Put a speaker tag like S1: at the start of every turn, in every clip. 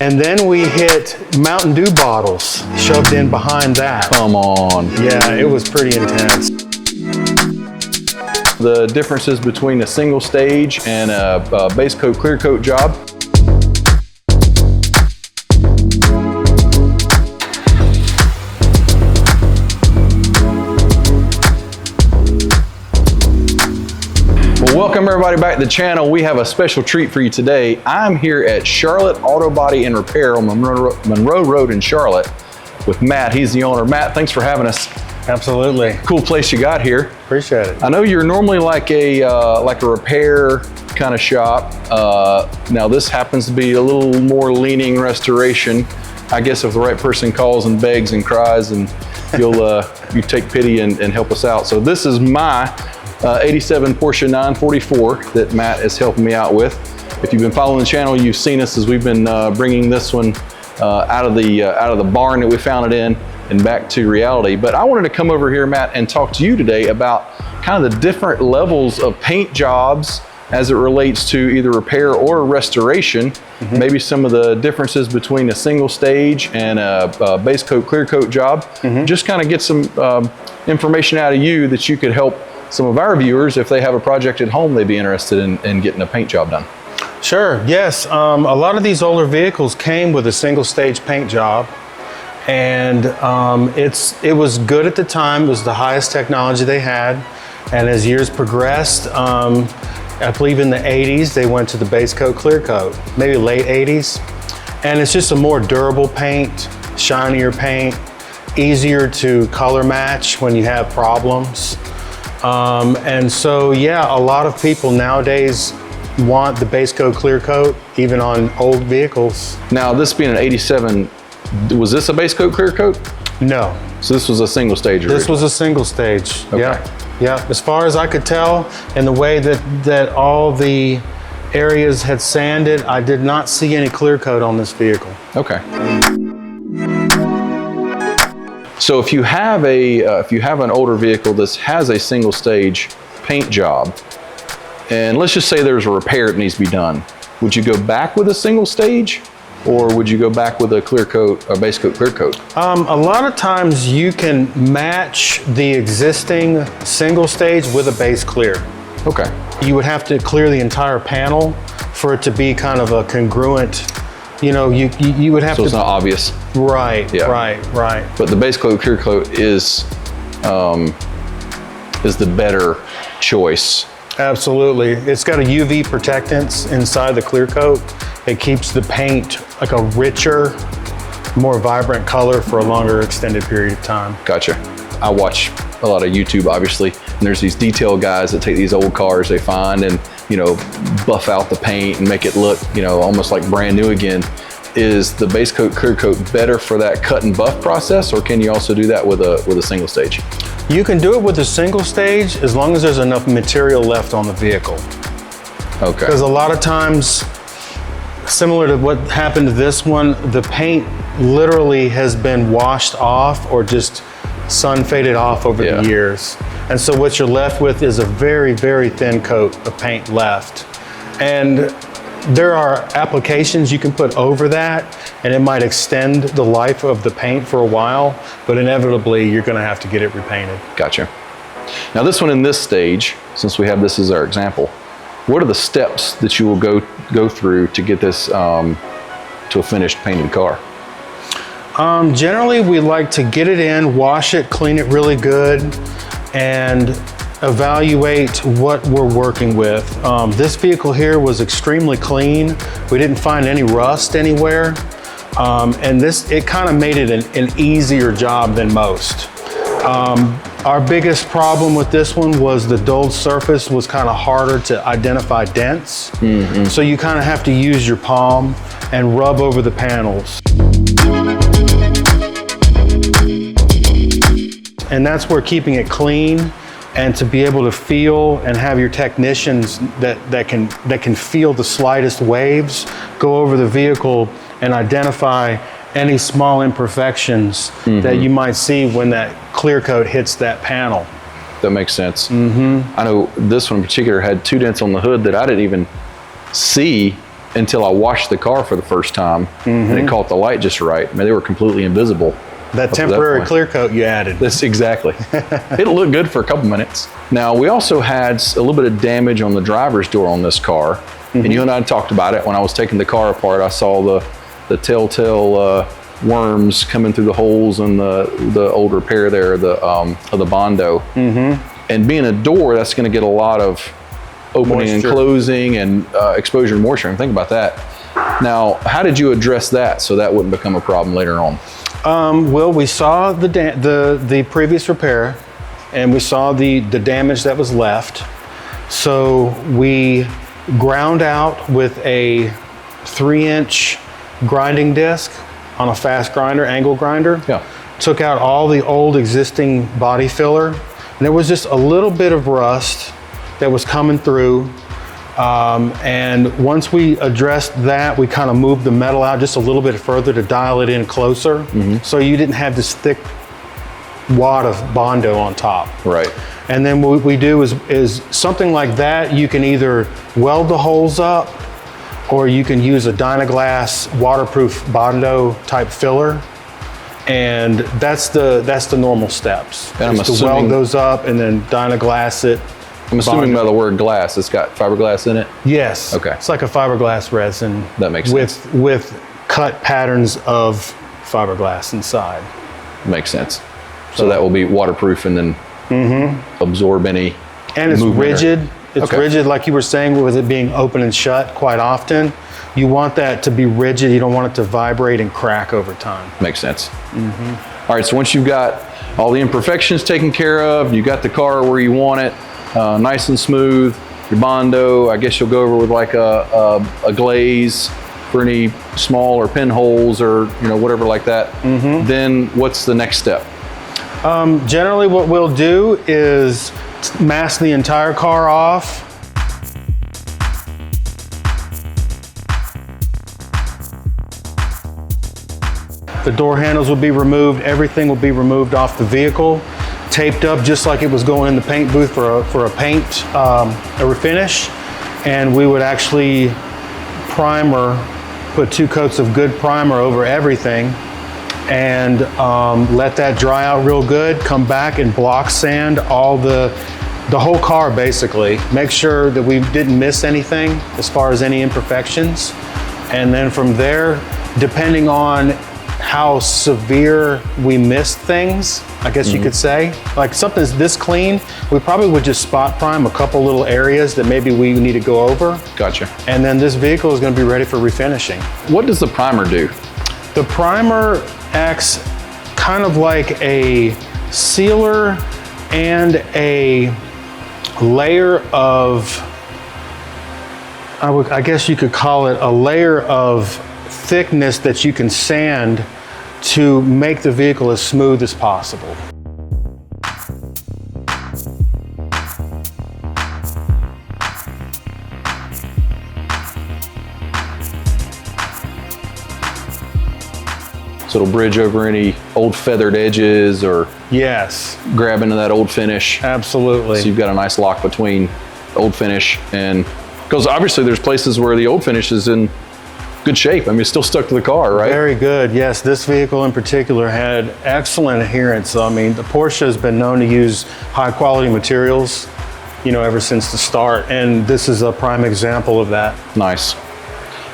S1: And then we hit Mountain Dew bottles shoved in behind that.
S2: Come on.
S1: Yeah, it was pretty intense.
S2: The differences between a single stage and a base coat, clear coat job. Well, welcome everybody back to the channel. We have a special treat for you today. I'm here at Charlotte Auto Body and Repair on Monroe Road in Charlotte with Matt. He's the owner. Matt, thanks for having us.
S1: Absolutely.
S2: Cool place you got here.
S1: Appreciate it.
S2: I know you're normally like a repair kind of shop. Now this happens to be a little more leaning restoration. I guess if the right person calls and begs and cries, and you take pity and help us out. So this is my 87 Porsche 944 that Matt is helping me out with. If you've been following the channel, you've seen us as we've been bringing this one out of the barn that we found it in and back to reality. But I wanted to come over here, Matt, and talk to you today about kind of the different levels of paint jobs as it relates to either repair or restoration. Maybe some of the differences between a single stage and a base coat, clear coat job. Just kind of get some information out of you that you could help some of our viewers if they have a project at home they'd be interested in getting a paint job done.
S1: Sure, yes. A lot of these older vehicles came with a single stage paint job. And it was good at the time. It was the highest technology they had. And as years progressed, I believe in the 80s, they went to the base coat, clear coat, maybe late 80s. And it's just a more durable paint, shinier paint, easier to color match when you have problems. And so, yeah, a lot of people nowadays want the base coat, clear coat, even on old vehicles.
S2: Now, this being an 87, was this a base coat, clear coat?
S1: No.
S2: So this was a single stage?
S1: This was a single stage,
S2: okay.
S1: Yeah. As far as I could tell, in the way that all the areas had sanded, I did not see any clear coat on this vehicle.
S2: Okay. So if you have an older vehicle that has a single stage paint job, and let's just say there's a repair that needs to be done, would you go back with a single stage? Or would you go back with a clear coat, or base coat, clear coat?
S1: A lot of times you can match the existing single stage with a base clear.
S2: Okay.
S1: You would have to clear the entire panel for it to be kind of a congruent, you would have to.
S2: So it's not obvious.
S1: Right,
S2: yeah.
S1: right.
S2: But the base coat, clear coat is the better choice.
S1: Absolutely. It's got a UV protectance inside the clear coat. It keeps the paint like a richer, more vibrant color for a longer extended period of time.
S2: Gotcha. I watch a lot of YouTube, obviously, and there's these detail guys that take these old cars they find and, buff out the paint and make it look, almost like brand new again. Is the base coat, clear coat better for that cut and buff process, or can you also do that with a single stage?
S1: You can do it with a single stage as long as there's enough material left on the vehicle.
S2: Okay.
S1: Because a lot of times, similar to what happened to this one, the paint literally has been washed off or just sun faded off over the years. And so what you're left with is a very, very thin coat of paint left. And there are applications you can put over that, and it might extend the life of the paint for a while, but inevitably you're gonna have to get it repainted.
S2: Gotcha. Now this one in this stage, since we have this as our example, what are the steps that you will go through to get this to a finished painted car?
S1: Generally, we like to get it in, wash it, clean it really good, and evaluate what we're working with. This vehicle here was extremely clean. We didn't find any rust anywhere. And it kind of made it an easier job than most. Our biggest problem with this one was the dulled surface was kind of harder to identify dents. So you kind of have to use your palm and rub over the panels. And that's where keeping it clean and to be able to feel and have your technicians that can feel the slightest waves, go over the vehicle and identify any small imperfections that you might see when that clear coat hits that panel.
S2: That makes sense. I know this one in particular had 2 dents on the hood that I didn't even see until I washed the car for the first time and it caught the light just right. I mean, they were completely invisible.
S1: That temporary clear coat you added.
S2: That's exactly. It looked good for a couple minutes. Now, we also had a little bit of damage on the driver's door on this car. And you and I talked about it. When I was taking the car apart, I saw the telltale worms coming through the holes in the old repair there, of the Bondo. And being a door, that's going to get a lot of opening and closing and exposure to moisture. And think about that. Now, how did you address that so that wouldn't become a problem later on?
S1: Well, we saw the previous repair, and we saw the damage that was left. So we ground out with a 3-inch grinding disc on a fast grinder, angle grinder.
S2: Yeah.
S1: Took out all the old existing body filler. And there was just a little bit of rust that was coming through. And once we addressed that, we kind of moved the metal out just a little bit further to dial it in closer. So you didn't have this thick wad of Bondo on top.
S2: Right.
S1: And then what we do is something like that, you can either weld the holes up, or you can use a Dynaglass waterproof Bondo type filler. And that's the normal steps.
S2: And I'm
S1: to weld those up and then Dynaglass it.
S2: I'm assuming by the word glass, it's got fiberglass in it?
S1: Yes.
S2: Okay.
S1: It's like a fiberglass resin.
S2: That makes sense.
S1: With cut patterns of fiberglass inside.
S2: Makes sense. So that will be waterproof and then absorb any
S1: And it's
S2: movement
S1: rigid. It's rigid, like you were saying, with it being open and shut quite often. You want that to be rigid. You don't want it to vibrate and crack over time.
S2: Makes sense. All right, so once you've got all the imperfections taken care of, you got the car where you want it, nice and smooth, your Bondo, I guess you'll go over with like a glaze for any small or pinholes or whatever like that. Then what's the next step?
S1: Generally what we'll do is mask the entire car off. The door handles will be removed. Everything will be removed off the vehicle, taped up just like it was going in the paint booth for a paint, a refinish. And we would actually put 2 coats of good primer over everything and let that dry out real good. Come back and block sand the whole car basically. Make sure that we didn't miss anything as far as any imperfections. And then from there, depending on how severe we missed things, I guess you could say. Like something's this clean, we probably would just spot prime a couple little areas that maybe we need to go over.
S2: Gotcha.
S1: And then this vehicle is going to be ready for refinishing.
S2: What does the primer do?
S1: The primer acts kind of like a sealer and a layer of, I guess you could call it a layer of thickness that you can sand to make the vehicle as smooth as possible.
S2: So it'll bridge over any old feathered edges or
S1: Yes,
S2: grab into that old finish.
S1: absolutely.
S2: So you've got a nice lock between old finish and, because obviously there's places where the old finish is in good shape. I mean, it's still stuck to the car, right?
S1: Very good. Yes, this vehicle in particular had excellent adherence. I mean, the Porsche has been known to use high quality materials, ever since the start. And this is a prime example of that.
S2: Nice.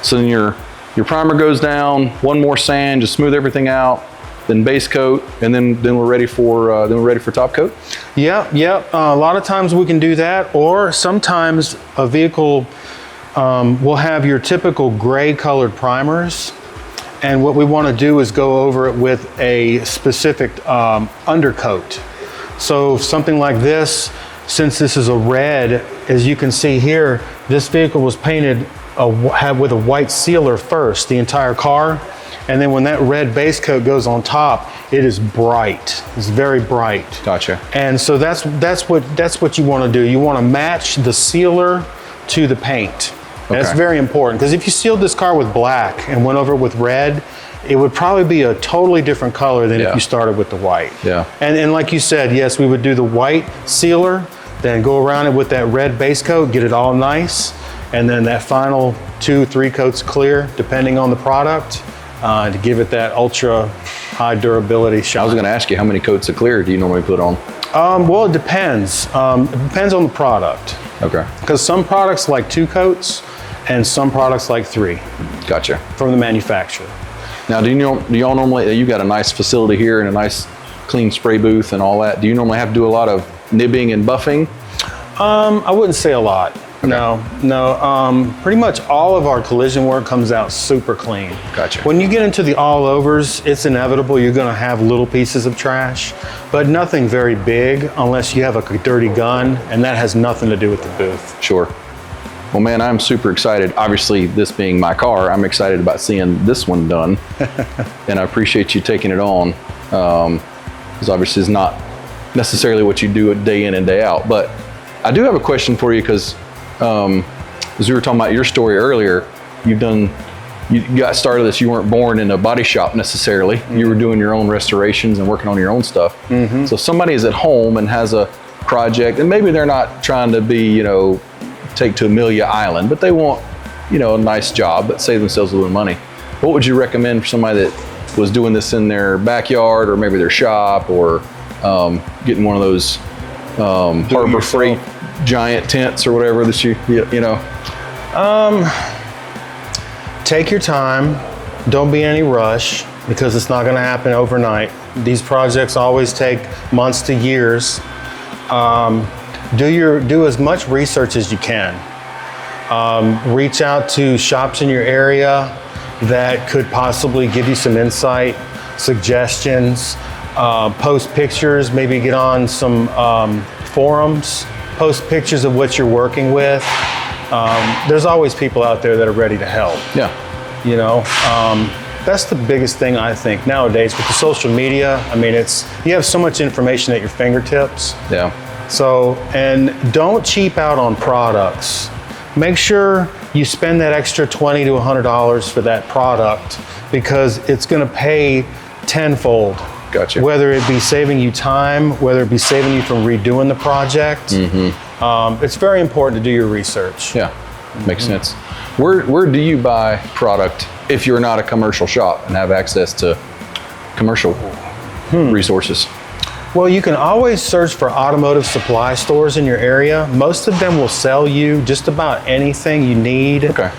S2: So then your primer goes down, one more sand, just smooth everything out, then base coat, and then we're ready for top coat.
S1: Yep. A lot of times we can do that, or sometimes a vehicle will have your typical gray colored primers. And what we want to do is go over it with a specific undercoat. So something like this, since this is a red, as you can see here, this vehicle was painted with a white sealer first, the entire car. And then when that red base coat goes on top, it is bright. It's very bright.
S2: Gotcha.
S1: And so that's what you want to do. You want to match the sealer to the paint. And it's very important, because if you sealed this car with black and went over it with red, it would probably be a totally different color than if you started with the white.
S2: Yeah.
S1: And like you said, yes, we would do the white sealer, then go around it with that red base coat, get it all nice, and then that final 2-3 coats clear, depending on the product, to give it that ultra high durability shine.
S2: I was going to ask you, how many coats of clear do you normally put on?
S1: Well, it depends. It depends on the product.
S2: Okay.
S1: Because some products like 2 coats, and some products like 3.
S2: Gotcha.
S1: From the manufacturer.
S2: Now, do y'all normally, you got a nice facility here and a nice clean spray booth and all that. Do you normally have to do a lot of nibbing and buffing?
S1: I wouldn't say a lot. Okay. No. Pretty much all of our collision work comes out super clean.
S2: Gotcha.
S1: When you get into the all overs, it's inevitable you're going to have little pieces of trash, but nothing very big unless you have a dirty gun, and that has nothing to do with the booth.
S2: Sure. Well, man, I'm super excited. Obviously, this being my car, I'm excited about seeing this one done, and I appreciate you taking it on, because obviously it's not necessarily what you do day in and day out. But I do have a question for you, because as we were talking about your story earlier, you got started this, you weren't born in a body shop necessarily. Mm-hmm. You were doing your own restorations and working on your own stuff. Mm-hmm. So if somebody is at home and has a project, and maybe they're not trying to be, take to Amelia Island, but they want, a nice job, but save themselves a little money. What would you recommend for somebody that was doing this in their backyard or maybe their shop, or getting one of those Harbor Freight giant tents or whatever that
S1: take your time. Don't be in any rush, because it's not going to happen overnight. These projects always take months to years. Do as much research as you can. Reach out to shops in your area that could possibly give you some insight, suggestions. Post pictures, maybe get on some forums, post pictures of what you're working with. There's always people out there that are ready to help.
S2: Yeah.
S1: That's the biggest thing I think nowadays with the social media. I mean, you have so much information at your fingertips.
S2: Yeah.
S1: So, and don't cheap out on products. Make sure you spend that extra $20 to $100 for that product, because it's going to pay tenfold.
S2: Gotcha.
S1: Whether it be saving you time, whether it be saving you from redoing the project. Mm-hmm. It's very important to do your research.
S2: Yeah, makes sense. Where do you buy product if you're not a commercial shop and have access to commercial resources?
S1: Well, you can always search for automotive supply stores in your area. Most of them will sell you just about anything you need.
S2: Okay.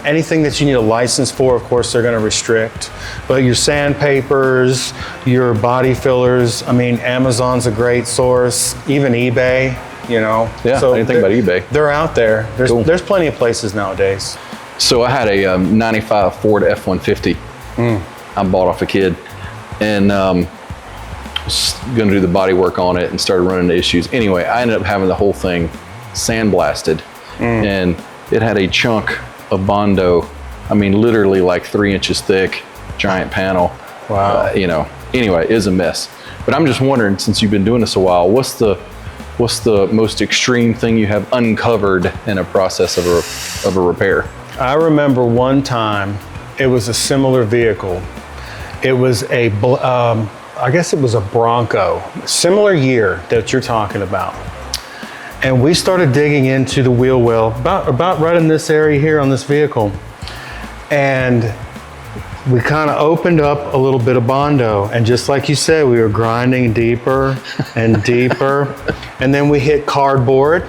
S1: Anything that you need a license for, of course, they're going to restrict. But your sandpapers, your body fillers, I mean, Amazon's a great source, even eBay,
S2: Yeah,
S1: so
S2: I didn't think about eBay.
S1: They're out there. There's plenty of places nowadays.
S2: So I had a 95 Ford F-150 I bought off a kid, and was going to do the body work on it and started running into issues. Anyway, I ended up having the whole thing sandblasted, and it had a chunk of Bondo, I mean, literally like 3 inches thick, giant panel.
S1: Wow.
S2: Anyway, it was a mess. But I'm just wondering, since you've been doing this a while, what's the most extreme thing you have uncovered in a process of a repair?
S1: I remember one time, it was a similar vehicle. It was I guess it was a Bronco, similar year that you're talking about. And we started digging into the wheel well, about right in this area here on this vehicle. And we kind of opened up a little bit of Bondo. And just like you said, we were grinding deeper and deeper. And then we hit cardboard.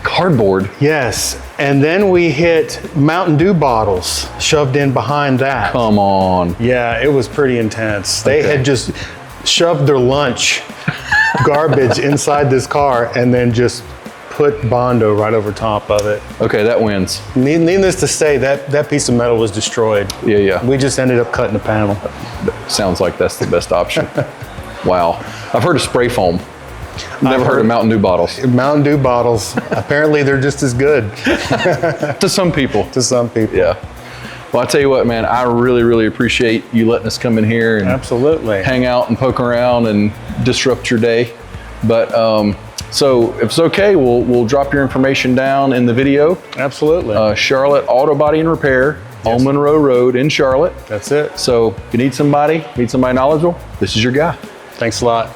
S2: Cardboard?
S1: Yes. And then we hit Mountain Dew bottles shoved in behind that.
S2: Come on.
S1: Yeah, it was pretty intense. They had just shoved their lunch garbage inside this car and then just put Bondo right over top of it.
S2: Okay, that wins.
S1: Needless to say, that piece of metal was destroyed.
S2: Yeah.
S1: We just ended up cutting the panel.
S2: Sounds like that's the best option. Wow. I've heard of spray foam. Never heard of Mountain Dew bottles.
S1: Mountain Dew bottles. Apparently they're just as good.
S2: To some people.
S1: To some people.
S2: Yeah. Well, I tell you what, man, I really, really appreciate you letting us come in here and
S1: absolutely
S2: hang out and poke around and disrupt your day. But so if it's okay, we'll drop your information down in the video.
S1: Absolutely.
S2: Charlotte Auto Body and Repair, on Monroe Road in Charlotte.
S1: That's it.
S2: So if you need somebody knowledgeable, this is your guy.
S1: Thanks a lot.